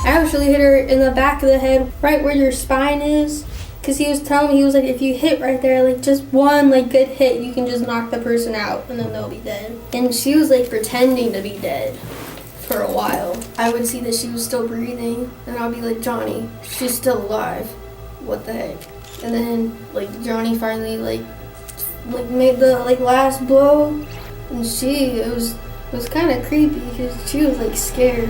I actually hit her in the back of the head, right where your spine is. Because he was telling me, he was like, if you hit right there, like just one like good hit, you can just knock the person out and then they'll be dead. And she was like pretending to be dead for a while. I would see that she was still breathing and I'll be like, Johnny, she's still alive. What the heck? And then like Johnny finally like made the like last blow, and it was kind of creepy because she was like scared.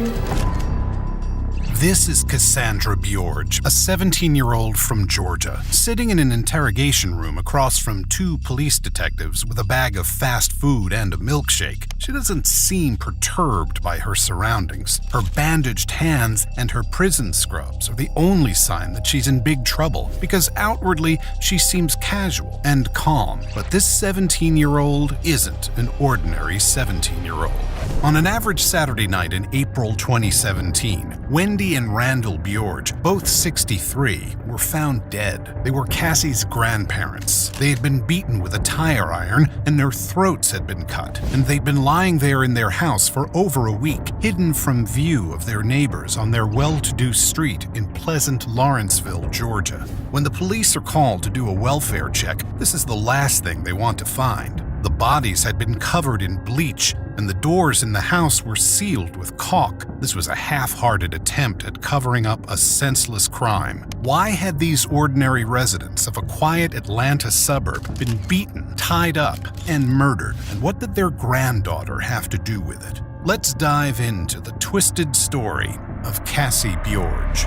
This is Cassandra Bjorge, a 17-year-old from Georgia, sitting in an interrogation room across from two police detectives with a bag of fast food and a milkshake. She doesn't seem perturbed by her surroundings. Her bandaged hands and her prison scrubs are the only sign that she's in big trouble, because outwardly she seems casual and calm. But this 17-year-old isn't an ordinary 17-year-old. On an average Saturday night in April 2017, Wendy and Randall Bjorge, both 63, were found dead. They were Cassie's grandparents. They had been beaten with a tire iron and their throats had been cut, and they'd been lying there in their house for over a week, hidden from view of their neighbors on their well-to-do street in pleasant Lawrenceville, Georgia. When the police are called to do a welfare check, this is the last thing they want to find. The bodies had been covered in bleach, and the doors in the house were sealed with caulk. This was a half-hearted attempt at covering up a senseless crime. Why had these ordinary residents of a quiet Atlanta suburb been beaten, tied up, and murdered? And what did their granddaughter have to do with it? Let's dive into the twisted story of Cassie Bjorge.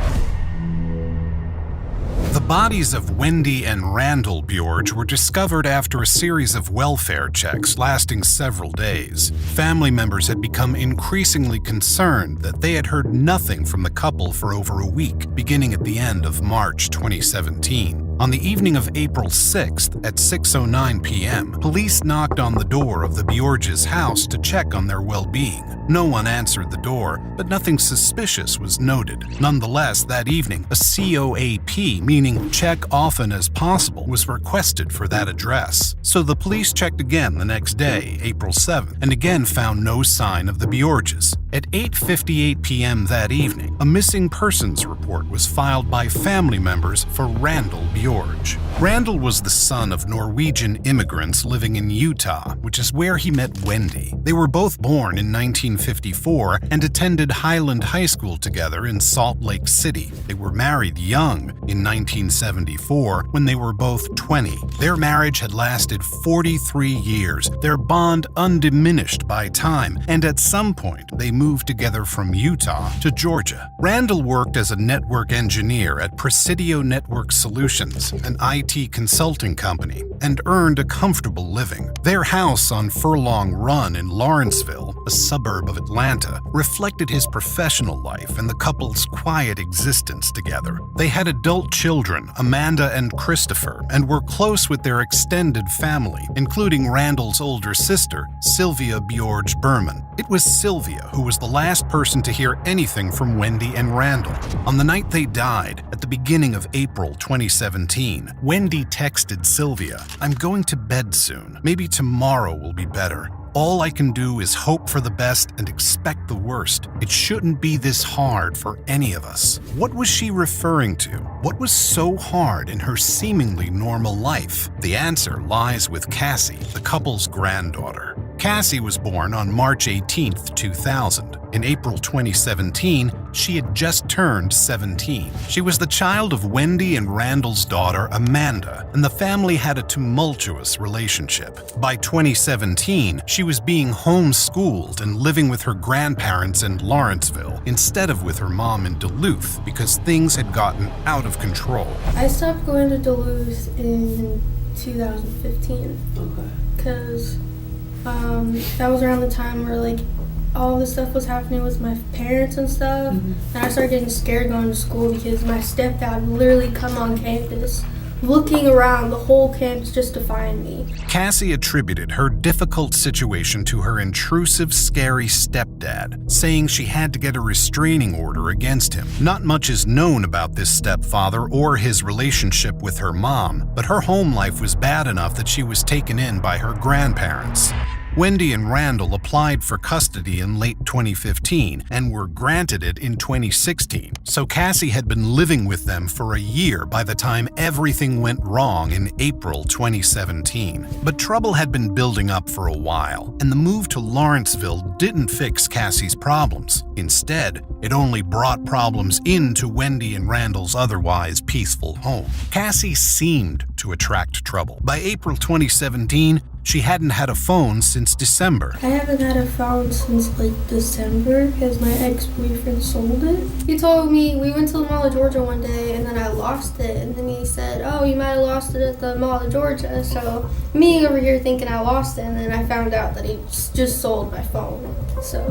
The bodies of Wendy and Randall Bjorge were discovered after a series of welfare checks lasting several days. Family members had become increasingly concerned that they had heard nothing from the couple for over a week, beginning at the end of March 2017. On the evening of April 6th at 6:09 p.m., police knocked on the door of the Bjorges' house to check on their well-being. No one answered the door, but nothing suspicious was noted. Nonetheless, that evening, a COAP, meaning check often as possible, was requested for that address. So the police checked again the next day, April 7th, and again found no sign of the Bjorges. At 8:58 p.m. that evening, a missing persons report was filed by family members for Randall Bjorge. Randall was the son of Norwegian immigrants living in Utah, which is where he met Wendy. They were both born in 1954 and attended Highland High School together in Salt Lake City. They were married young in 1974 when they were both 20. Their marriage had lasted 43 years, their bond undiminished by time, and at some point they moved together from Utah to Georgia. Randall worked as a network engineer at Presidio Network Solutions, an IT consulting company, and earned a comfortable living. Their house on Furlong Run in Lawrenceville, a suburb of Atlanta, reflected his professional life and the couple's quiet existence together. They had adult children, Amanda and Christopher, and were close with their extended family, including Randall's older sister, Sylvia Bjorge Berman. It was Sylvia who was the last person to hear anything from Wendy and Randall. On the night they died, at the beginning of April 2017, Wendy texted Sylvia, "I'm going to bed soon. Maybe tomorrow will be better. All I can do is hope for the best and expect the worst. It shouldn't be this hard for any of us." What was she referring to? What was so hard in her seemingly normal life? The answer lies with Cassie, the couple's granddaughter. Cassie was born on March 18, 2000. In April 2017, she had just turned 17. She was the child of Wendy and Randall's daughter, Amanda, and the family had a tumultuous relationship. By 2017, she was being homeschooled and living with her grandparents in Lawrenceville instead of with her mom in Duluth because things had gotten out of control. I stopped going to Duluth in 2015. Okay. Because that was around the time where like all this stuff was happening with my parents and stuff. And I started getting scared going to school because my stepdad would literally come on campus looking around the whole campus just to find me. Cassie attributed her difficult situation to her intrusive, scary stepdad, saying she had to get a restraining order against him. Not much is known about this stepfather or his relationship with her mom, but her home life was bad enough that she was taken in by her grandparents. Wendy and Randall applied for custody in late 2015 and were granted it in 2016, so Cassie had been living with them for a year by the time everything went wrong in April 2017. But trouble had been building up for a while, and the move to Lawrenceville didn't fix Cassie's problems. Instead, it only brought problems into Wendy and Randall's otherwise peaceful home. Cassie seemed to attract trouble. By April 2017, she hadn't had a phone since December. I haven't had a phone since December because my ex-boyfriend sold it. He told me we went to the Mall of Georgia one day and then I lost it. And then he said, oh, you might have lost it at the Mall of Georgia. So me over here thinking I lost it, and then I found out that he just sold my phone. So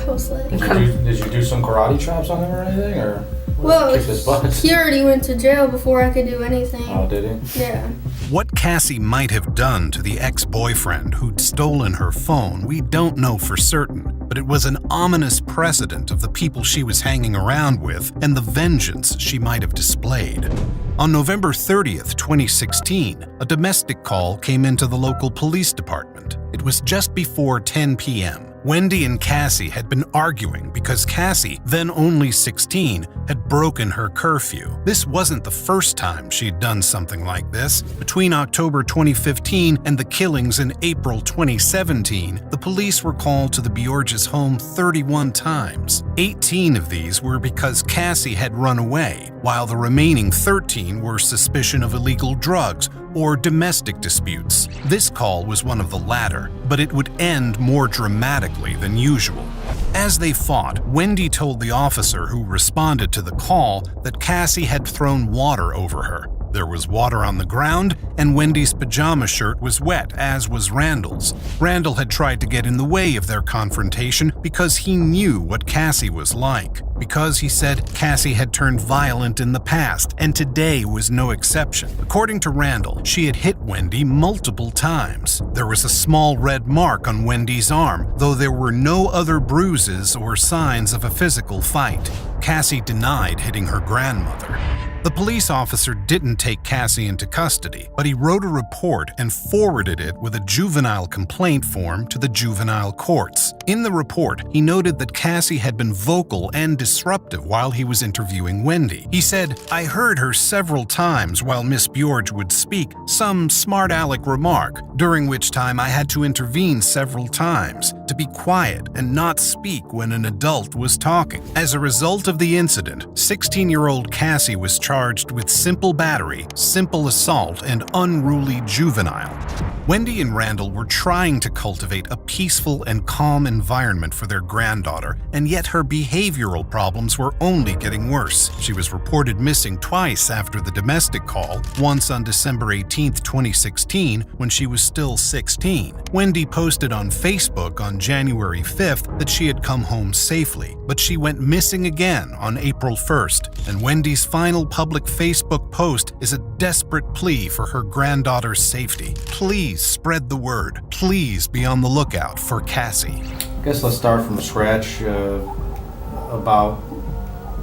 I was like... Did you do some karate chops on him or anything? Or well, kick his butt? He already went to jail before I could do anything. Oh, did he? Yeah. What Cassie might have done to the ex-boyfriend who'd stolen her phone, we don't know for certain, but it was an ominous precedent of the people she was hanging around with and the vengeance she might have displayed. On November 30th, 2016, a domestic call came into the local police department. It was just before 10 p.m. Wendy and Cassie had been arguing because Cassie, then only 16, had broken her curfew. This wasn't the first time she'd done something like this. Between October 2015 and the killings in April 2017, the police were called to the Bjorge's home 31 times. 18 of these were because Cassie had run away, while the remaining 13 were suspicion of illegal drugs or domestic disputes. This call was one of the latter, but it would end more dramatically than usual. As they fought, Wendy told the officer who responded to the call that Cassie had thrown water over her. There was water on the ground, and Wendy's pajama shirt was wet, as was Randall's. Randall had tried to get in the way of their confrontation because he knew what Cassie was like. Because, he said, Cassie had turned violent in the past, and today was no exception. According to Randall, she had hit Wendy multiple times. There was a small red mark on Wendy's arm, though there were no other bruises or signs of a physical fight. Cassie denied hitting her grandmother. The police officer didn't take Cassie into custody, but he wrote a report and forwarded it with a juvenile complaint form to the juvenile courts. In the report, he noted that Cassie had been vocal and disruptive while he was interviewing Wendy. He said, I heard her several times while Miss Bjorge would speak some smart-aleck remark, during which time I had to intervene several times to be quiet and not speak when an adult was talking. As a result of the incident, 16-year-old Cassie was charged with simple battery, simple assault, and unruly juvenile. Wendy and Randall were trying to cultivate a peaceful and calm environment for their granddaughter, and yet her behavioral problems were only getting worse. She was reported missing twice after the domestic call, once on December 18, 2016, when she was still 16. Wendy posted on Facebook on January 5th that she had come home safely, but she went missing again on April 1st, and Wendy's final public Facebook post is a desperate plea for her granddaughter's safety. Please spread the word. Please be on the lookout for Cassie. I guess let's start from scratch about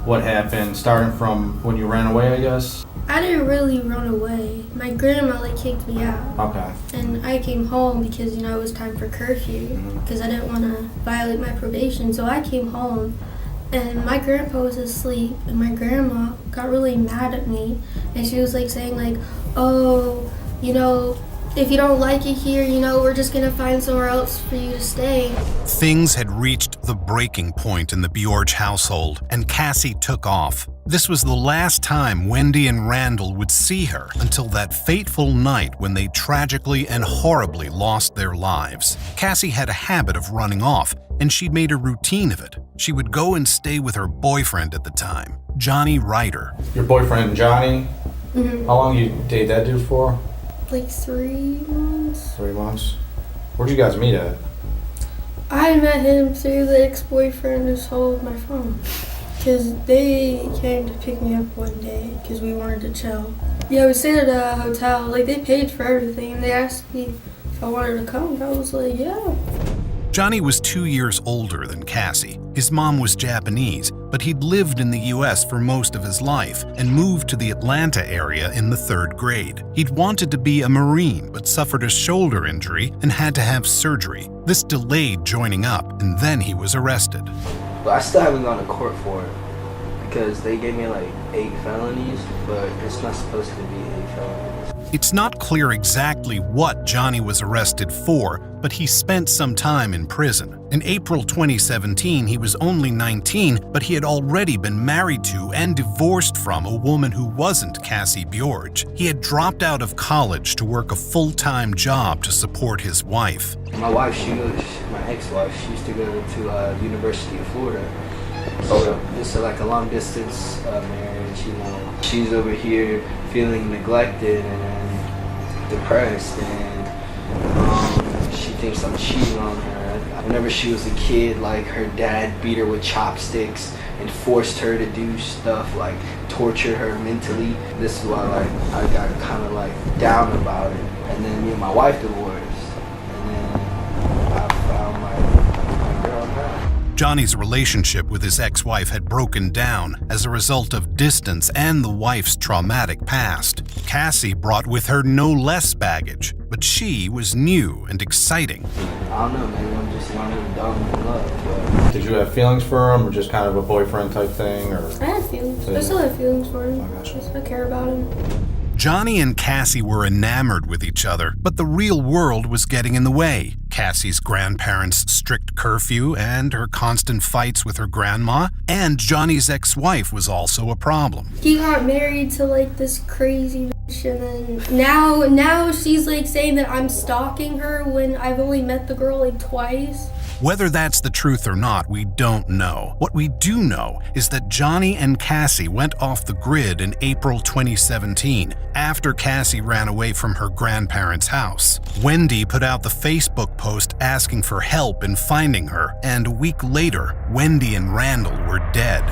what happened, starting from when you ran away, I guess. I didn't really run away. My grandma kicked me out. Okay. And I came home because, it was time for curfew because I didn't want to violate my probation. So I came home and my grandpa was asleep and my grandma got really mad at me and she was saying oh, if you don't like it here, we're just going to find somewhere else for you to stay. Things had reached the breaking point in the Bjorge household, and Cassie took off. This was the last time Wendy and Randall would see her until that fateful night when they tragically and horribly lost their lives. Cassie had a habit of running off, and she'd made a routine of it. She would go and stay with her boyfriend at the time, Johnny Ryder. Your boyfriend, Johnny? Mm-hmm. How long you date that dude for? 3 months. 3 months? Where'd you guys meet at? I met him through the ex-boyfriend who sold my phone. Because they came to pick me up one day because we wanted to chill. Yeah, we stayed at a hotel. They paid for everything. They asked me if I wanted to come. I was like, yeah. Johnny was 2 years older than Cassie, His mom was Japanese, but he'd lived in the US for most of his life and moved to the Atlanta area in the 3rd grade. He'd wanted to be a Marine, but suffered a shoulder injury and had to have surgery. This delayed joining up, and then he was arrested. But I still haven't gone to court for it because they gave me like 8 felonies, but it's not supposed to be 8 felonies. It's not clear exactly what Johnny was arrested for, but he spent some time in prison. In April 2017, he was only 19, but he had already been married to and divorced from a woman who wasn't Cassie Bjorge. He had dropped out of college to work a full-time job to support his wife. My wife, my ex-wife, she used to go to University of Florida. So it's like a long distance marriage, you know. She's over here feeling neglected and depressed, and she thinks I'm cheating on her. Whenever she was a kid, like her dad beat her with chopsticks and forced her to do stuff like torture her mentally. This is why like I got kind of like down about it. And then me and my wife divorced, and then I found my girl now. Johnny's relationship with his ex-wife had broken down as a result of distance and the wife's traumatic past. Cassie brought with her no less baggage, but she was new and exciting. I don't know, maybe I'm just young and dumb in love, but... Did you have feelings for him, or just kind of a boyfriend type thing, or? I had feelings. I still have feelings for him. I care about him. Johnny and Cassie were enamored with each other, but the real world was getting in the way. Cassie's grandparents' strict curfew and her constant fights with her grandma, and Johnny's ex-wife was also a problem. He got married to like this crazy bitch, and then now she's like saying that I'm stalking her when I've only met the girl like twice. Whether that's the truth or not, we don't know. What we do know is that Johnny and Cassie went off the grid in April 2017, after Cassie ran away from her grandparents' house. Wendy put out the Facebook post asking for help in finding her, and a week later, Wendy and Randall were dead.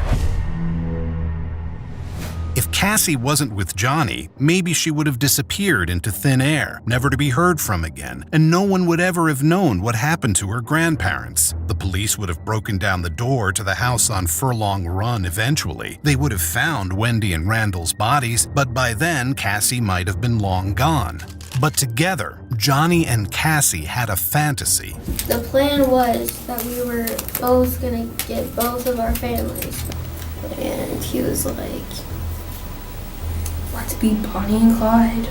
If Cassie wasn't with Johnny, maybe she would have disappeared into thin air, never to be heard from again, and no one would ever have known what happened to her grandparents. The police would have broken down the door to the house on Furlong Run eventually. They would have found Wendy and Randall's bodies, but by then Cassie might have been long gone. But together, Johnny and Cassie had a fantasy. The plan was that we were both gonna get both of our families, and he was like, let's be Bonnie and Clyde.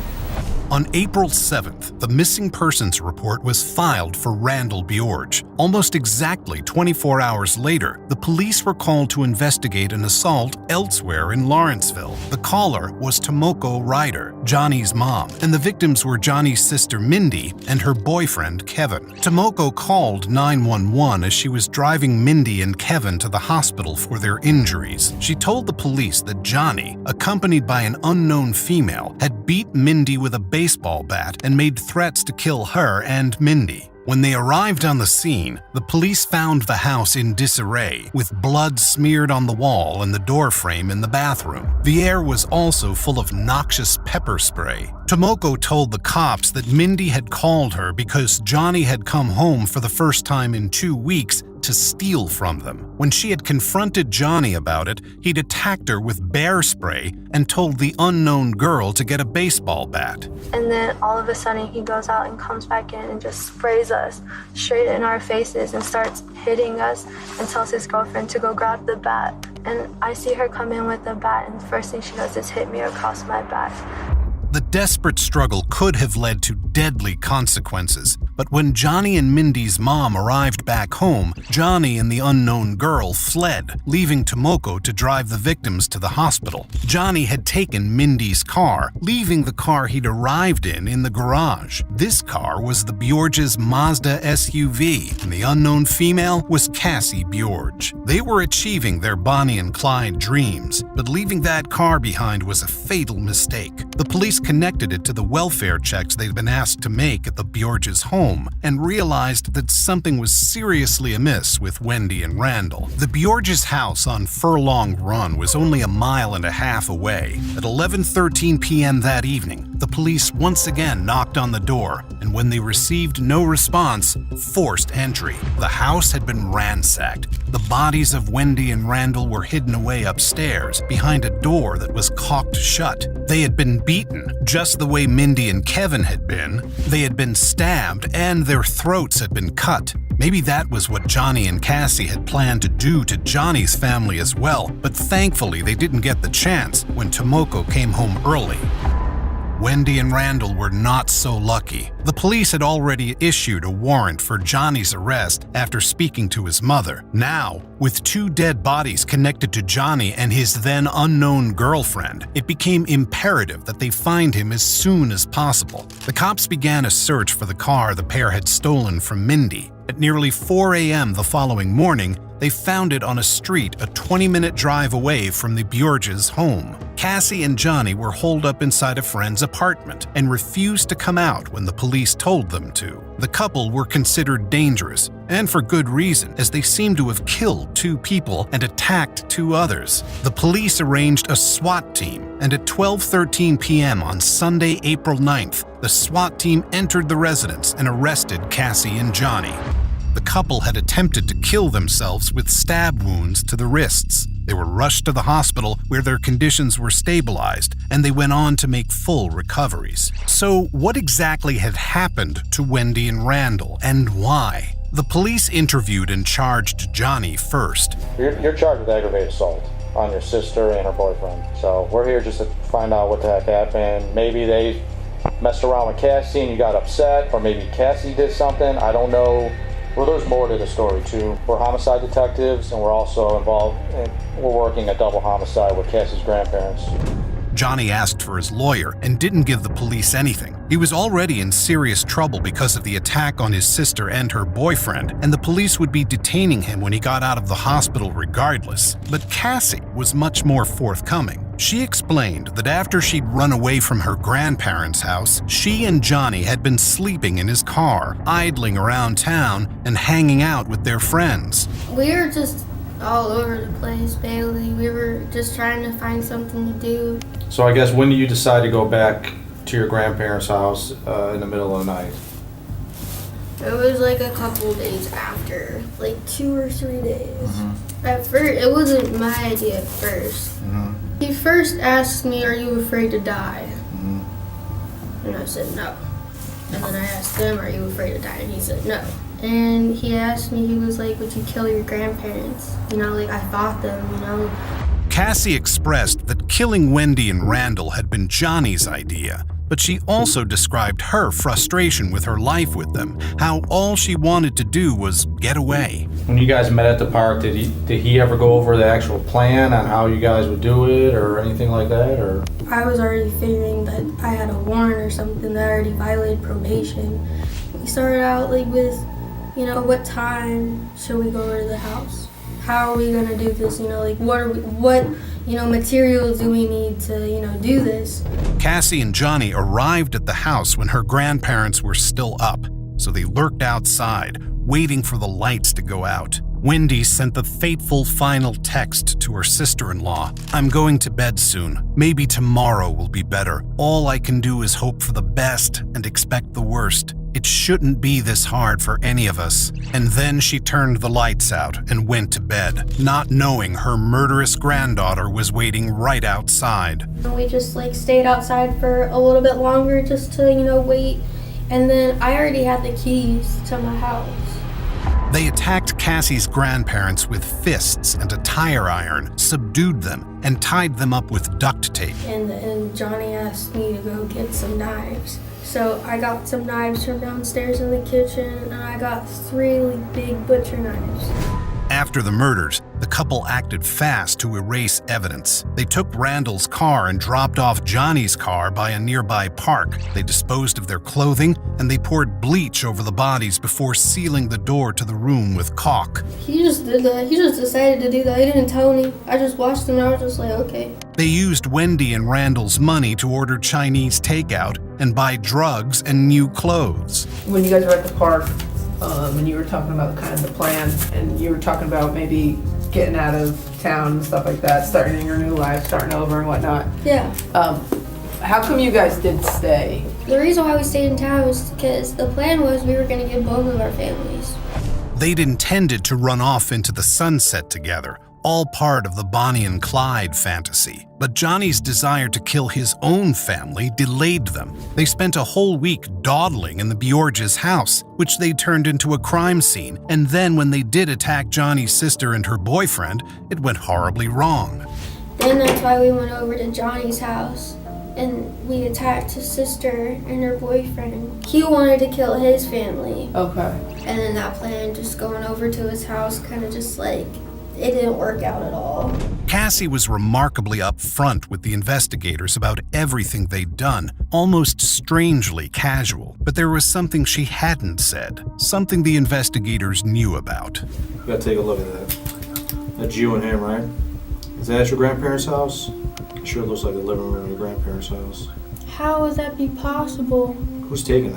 On April 7th, the missing persons report was filed for Randall Bjorge. Almost exactly 24 hours later, the police were called to investigate an assault elsewhere in Lawrenceville. The caller was Tomoko Ryder, Johnny's mom, and the victims were Johnny's sister Mindy and her boyfriend Kevin. Tomoko called 911 as she was driving Mindy and Kevin to the hospital for their injuries. She told the police that Johnny, accompanied by an unknown female, had beat Mindy with a baseball bat and made threats to kill her and Mindy. When they arrived on the scene, the police found the house in disarray, with blood smeared on the wall and the door frame in the bathroom. The air was also full of noxious pepper spray. Tomoko told the cops that Mindy had called her because Johnny had come home for the first time in 2 weeks to steal from them. When she had confronted Johnny about it, he'd attacked her with bear spray and told the unknown girl to get a baseball bat. And then all of a sudden he goes out and comes back in and just sprays us straight in our faces and starts hitting us and tells his girlfriend to go grab the bat. And I see her come in with the bat, and the first thing she does is hit me across my back. The desperate struggle could have led to deadly consequences, but when Johnny and Mindy's mom arrived back home, Johnny and the unknown girl fled, leaving Tomoko to drive the victims to the hospital. Johnny had taken Mindy's car, leaving the car he'd arrived in the garage. This car was the Bjorge's Mazda SUV, and the unknown female was Cassie Bjorge. They were achieving their Bonnie and Clyde dreams, but leaving that car behind was a fatal mistake. The police connected it to the welfare checks they'd been asked to make at the Bjorges' home and realized that something was seriously amiss with Wendy and Randall. The Bjorges' house on Furlong Run was only 1.5 miles away. At 11:13 p.m. that evening, the police once again knocked on the door, and when they received no response, forced entry. The house had been ransacked. The bodies of Wendy and Randall were hidden away upstairs behind a door that was caulked shut. They had been beaten, just the way Mindy and Kevin had been. They had been stabbed, and their throats had been cut. Maybe that was what Johnny and Cassie had planned to do to Johnny's family as well, but thankfully they didn't get the chance when Tomoko came home early. Wendy and Randall were not so lucky. The police had already issued a warrant for Johnny's arrest after speaking to his mother. Now, with 2 dead bodies connected to Johnny and his then unknown girlfriend, it became imperative that they find him as soon as possible. The cops began a search for the car the pair had stolen from Mindy. At nearly 4 a.m. the following morning, they found it on a street a 20-minute drive away from the Bjorges' home. Cassie and Johnny were holed up inside a friend's apartment and refused to come out when the police told them to. The couple were considered dangerous, and for good reason, as they seemed to have killed 2 people and attacked 2 others. The police arranged a SWAT team, and at 12:13 p.m. on Sunday, April 9th, the SWAT team entered the residence and arrested Cassie and Johnny. The couple had attempted to kill themselves with stab wounds to the wrists. They were rushed to the hospital where their conditions were stabilized, and they went on to make full recoveries. So, what exactly had happened to Wendy and Randall, and why? The police interviewed and charged Johnny first. You're charged with aggravated assault on your sister and her boyfriend. So we're here just to find out what the heck happened. Maybe they messed around with Cassie and you got upset, or maybe Cassie did something. I don't know. Well, there's more to the story too. We're homicide detectives, and we're also involved, we're working a double homicide with Cassie's grandparents. Johnny asked for his lawyer and didn't give the police anything. He was already in serious trouble because of the attack on his sister and her boyfriend, and the police would be detaining him when he got out of the hospital regardless. But Cassie was much more forthcoming. She explained that after she'd run away from her grandparents' house, she and Johnny had been sleeping in his car, idling around town, and hanging out with their friends. We were just all over the place, Bailey. We were just trying to find something to do. So I guess when do you decide to go back to your grandparents' house in the middle of the night? It was like a couple days after, like 2 or 3 days. At first, it wasn't my idea at first. He first asked me, "Are you afraid to die?" And I said no. And then I asked him, "Are you afraid to die?" And he said no. And he asked me, he was like, "Would you kill your grandparents?" You know, like I fought them, you know. Cassie expressed that killing Wendy and Randall had been Johnny's idea, but she also described her frustration with her life with them, how all she wanted to do was get away. When you guys met at the park, did he ever go over the actual plan on how you guys would do it or anything like that? Or I was already figuring that I had a warrant or something that already violated probation. We started out like with, you know, what time should we go over to the house? How are we gonna do this? You know, like what materials do we need to, do this? Cassie and Johnny arrived at the house when her grandparents were still up, so they lurked outside, waiting for the lights to go out. Wendy sent the fateful final text to her sister-in-law. "I'm going to bed soon. Maybe tomorrow will be better. All I can do is hope for the best and expect the worst. It shouldn't be this hard for any of us." And then she turned the lights out and went to bed, not knowing her murderous granddaughter was waiting right outside. We just stayed outside for a little bit longer just to, wait. And then I already had the keys to my house. They attacked Cassie's grandparents with fists and a tire iron, subdued them, and tied them up with duct tape. And Johnny asked me to go get some knives. So I got some knives from downstairs in the kitchen, and I got 3 big butcher knives. After the murders, the couple acted fast to erase evidence. They took Randall's car and dropped off Johnny's car by a nearby park. They disposed of their clothing, and they poured bleach over the bodies before sealing the door to the room with caulk. He just did that. He just decided to do that. He didn't tell me. I just watched him and I was just like, okay. They used Wendy and Randall's money to order Chinese takeout and buy drugs and new clothes. When you guys were at the park, and you were talking about kind of the plan, and you were talking about maybe getting out of town and stuff like that, starting your new life, starting over and whatnot. Yeah. How come you guys did stay? The reason why we stayed in town was because the plan was we were going to get both of our families. They'd intended to run off into the sunset together, all part of the Bonnie and Clyde fantasy. But Johnny's desire to kill his own family delayed them. They spent a whole week dawdling in the Bjorge's house, which they turned into a crime scene. And then when they did attack Johnny's sister and her boyfriend, it went horribly wrong. Then that's why we went over to Johnny's house and we attacked his sister and her boyfriend. He wanted to kill his family. Okay. And then that plan, just going over to his house, kind of just like, it didn't work out at all. Cassie was remarkably upfront with the investigators about everything they'd done, almost strangely casual. But there was something she hadn't said, something the investigators knew about. You gotta take a look at that. That's you and him, right? Is that at your grandparents' house? It sure looks like the living room of your grandparents' house. How would that be possible? Who's taking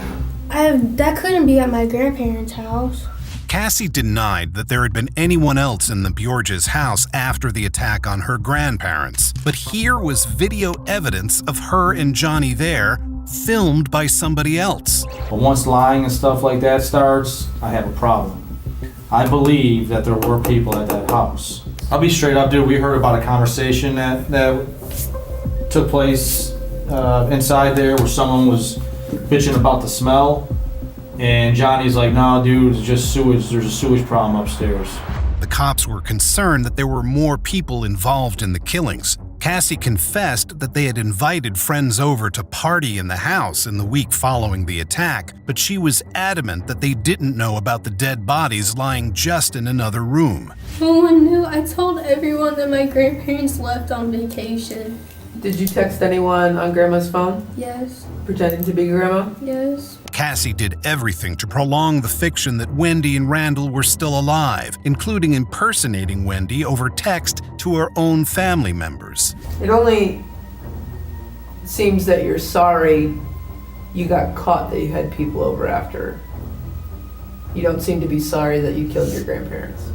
that? That couldn't be at my grandparents' house. Cassie denied that there had been anyone else in the Bjorge's house after the attack on her grandparents. But here was video evidence of her and Johnny there, filmed by somebody else. But once lying and stuff like that starts, I have a problem. I believe that there were people at that house. I'll be straight up, dude. We heard about a conversation that took place inside there where someone was bitching about the smell. And Johnny's like, no, dude, it's just sewage. There's a sewage problem upstairs. The cops were concerned that there were more people involved in the killings. Cassie confessed that they had invited friends over to party in the house in the week following the attack, but she was adamant that they didn't know about the dead bodies lying just in another room. No one knew. I told everyone that my grandparents left on vacation. Did you text anyone on Grandma's phone? Yes. Pretending to be Grandma? Yes. Cassie did everything to prolong the fiction that Wendy and Randall were still alive, including impersonating Wendy over text to her own family members. It only seems that you're sorry you got caught, that you had people over after. You don't seem to be sorry that you killed your grandparents.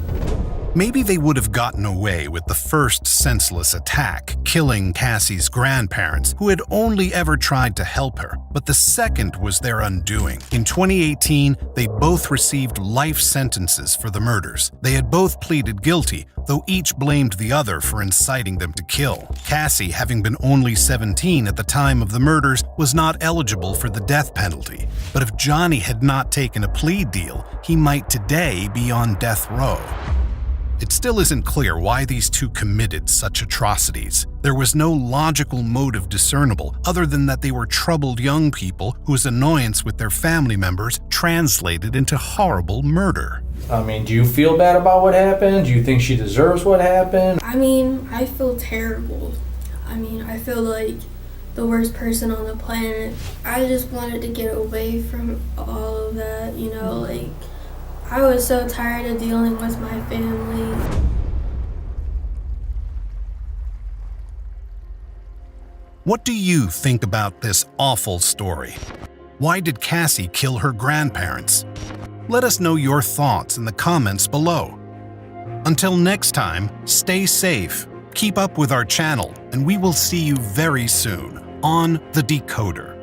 Maybe they would have gotten away with the first senseless attack, killing Cassie's grandparents, who had only ever tried to help her. But the second was their undoing. In 2018, they both received life sentences for the murders. They had both pleaded guilty, though each blamed the other for inciting them to kill. Cassie, having been only 17 at the time of the murders, was not eligible for the death penalty. But if Johnny had not taken a plea deal, he might today be on death row. It still isn't clear why these two committed such atrocities. There was no logical motive discernible, other than that they were troubled young people whose annoyance with their family members translated into horrible murder. I mean, do you feel bad about what happened? Do you think she deserves what happened? I mean, I feel terrible. I feel like the worst person on the planet. I just wanted to get away from all of that, I was so tired of dealing with my family. What do you think about this awful story? Why did Cassie kill her grandparents? Let us know your thoughts in the comments below. Until next time, stay safe, keep up with our channel, and we will see you very soon on The Decoder.